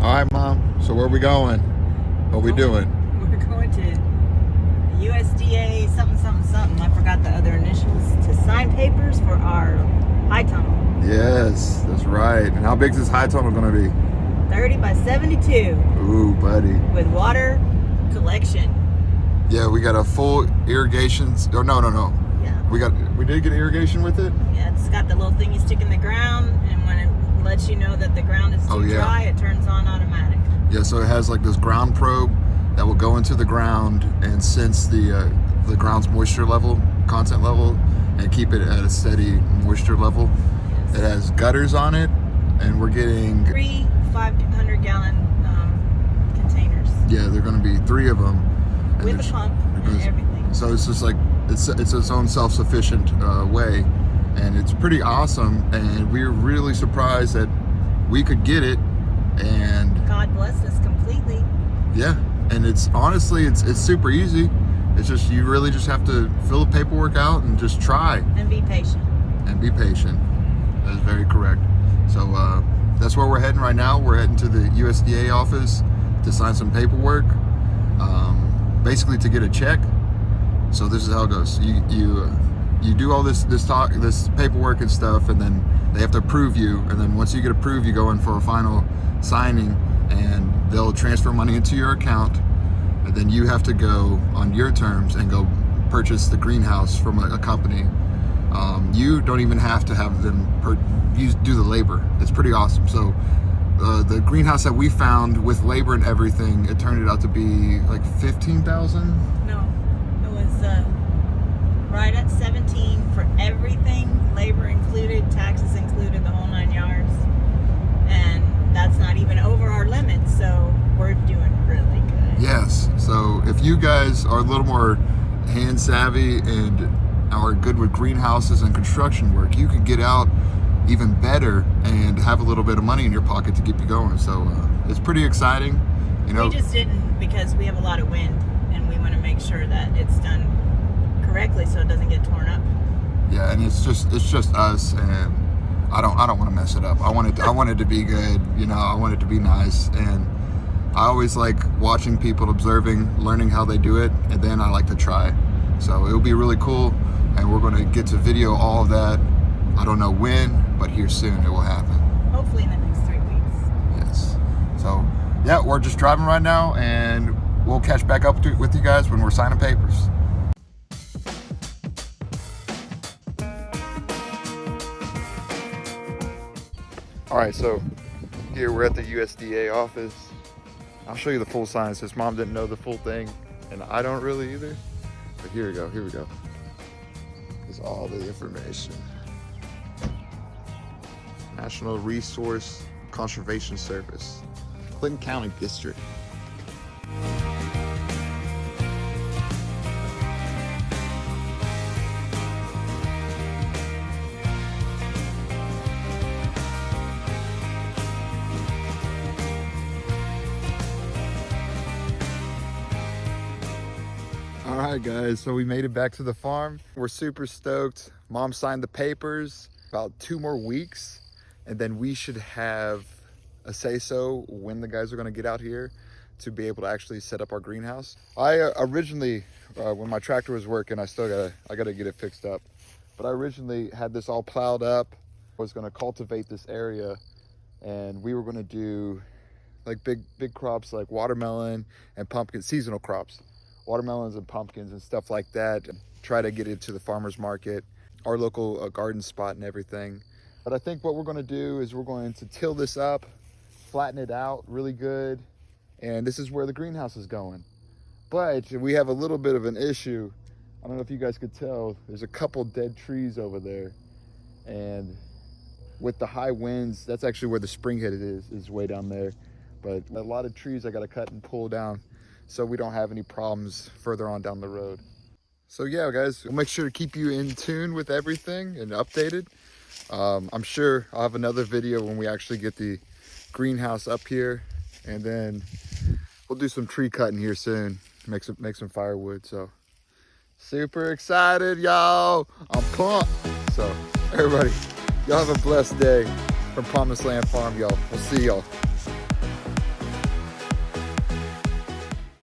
All right, Mom. So where are we going? What are we doing? We're going to USDA something, something, something. I forgot the other initials. To sign papers for our high tunnel. Yes, that's right. And how big is this high tunnel going to be? 30 by 72. Ooh, buddy. With water collection. Yeah, we got a full irrigation. Oh, no. Yeah. We did get irrigation with it? Yeah, it's got the little thing you stick in the ground, and when it lets you know that the ground is too dry, it turns on automatic. Yeah, so it has like this ground probe that will go into the ground and sense the ground's moisture level, content level, and keep it at a steady moisture level. Yes. It has gutters on it, and we're getting 3 500-gallon containers. Yeah, they're going to be 3 of them. With a pump and everything. So it's just like, it's its own self-sufficient way, and it's pretty awesome, and we were really surprised that we could get it, and God blessed us completely. Yeah, and it's honestly, it's super easy. It's just, you really just have to fill the paperwork out and just try. And be patient. That is very correct. So that's where we're heading right now. We're heading to the USDA office to sign some paperwork, basically to get a check. So this is how it goes. You do all this paperwork and stuff, and then they have to approve you. And then once you get approved, you go in for a final signing, and they'll transfer money into your account. And then you have to go on your terms and go purchase the greenhouse from a company. You don't even have to have them do the labor. It's pretty awesome. So the greenhouse that we found with labor and everything, it turned out to be like 15,000. No, it was right at 17 for everything, labor included, taxes included, the whole 9 yards. And that's not even over our limit, so we're doing really good. Yes, so if you guys are a little more hand savvy and are good with greenhouses and construction work, you could get out even better and have a little bit of money in your pocket to keep you going. So it's pretty exciting. You know, we just didn't, because we have a lot of wind, and we want to make sure that it's done correctly so it doesn't get torn up. Yeah, and it's just us, and I don't want to mess it up. I want it to be good. You know, I want it to be nice, and I always like watching people, observing, learning how they do it, and then I like to try. So it'll be really cool, and we're going to get to video all of that. I don't know when, but here soon it will happen. Hopefully in the next 3 weeks. Yes. So yeah, we're just driving right now, and we'll catch back up with you guys when we're signing papers. All right, so here we're at the USDA office. I'll show you the full sign since Mom didn't know the full thing, and I don't really either. But here we go. There's all the information. National Resource Conservation Service, Clinton County District. All right, guys, so we made it back to the farm. We're super stoked. Mom signed the papers. About 2 more weeks, and then we should have a say-so when the guys are going to get out here to be able to actually set up our greenhouse. I originally, when my tractor was working, I got to get it fixed up. But I originally had this all plowed up. I was going to cultivate this area, and we were going to do like big crops like watermelon and pumpkin, seasonal crops, watermelons and pumpkins and stuff like that. And try to get it to the farmer's market, our local garden spot and everything. But I think what we're going to do is we're going to till this up, flatten it out really good, and this is where the greenhouse is going. But we have a little bit of an issue. I don't know if you guys could tell, there's a couple dead trees over there, and with the high winds, that's actually where the spring head is way down there. But a lot of trees I got to cut and pull down so we don't have any problems further on down the road. So yeah, guys, we'll make sure to keep you in tune with everything and updated. I'm sure I'll have another video when we actually get the greenhouse up here, and then we'll do some tree cutting here soon, make some firewood. So super excited, y'all. I'm pumped. So everybody, y'all have a blessed day from Promised Land Farm, y'all. We'll see y'all.